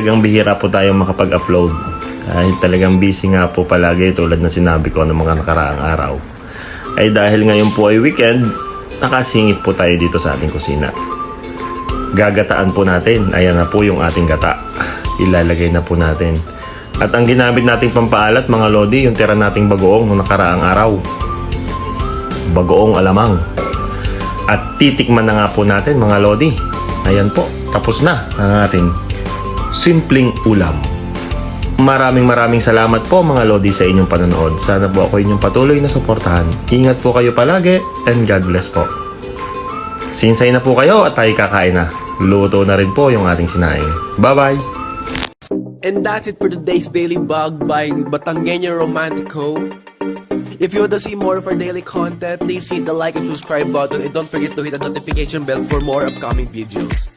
Talagang bihira po tayo makapag-upload. Dahil talagang busy nga po palagi tulad na sinabi ko ng mga nakaraang araw. Ay dahil ngayon po ay weekend, nakasingit po tayo dito sa ating kusina. Gagataan po natin. Ayan na po yung ating gata. Ilalagay na po natin. At ang ginamit nating pampaalat mga lodi, yung tira nating bagoong nung nakaraang araw. Bagoong alamang. At titikman na nga po natin mga lodi. Ayan po, tapos na ang ating simpleng ulam. Maraming salamat po mga lodi sa inyong panonood. Sana po ako inyong patuloy na suportahan. Ingat po kayo palagi and God bless po. Sinsay na po kayo at tayo kakain na. Luto na rin po yung ating sinaing. Bye-bye! And that's it for today's Daily Bug by Batangueño Romantico. If you want to see more of our daily content, please hit the like and subscribe button and don't forget to hit the notification bell for more upcoming videos.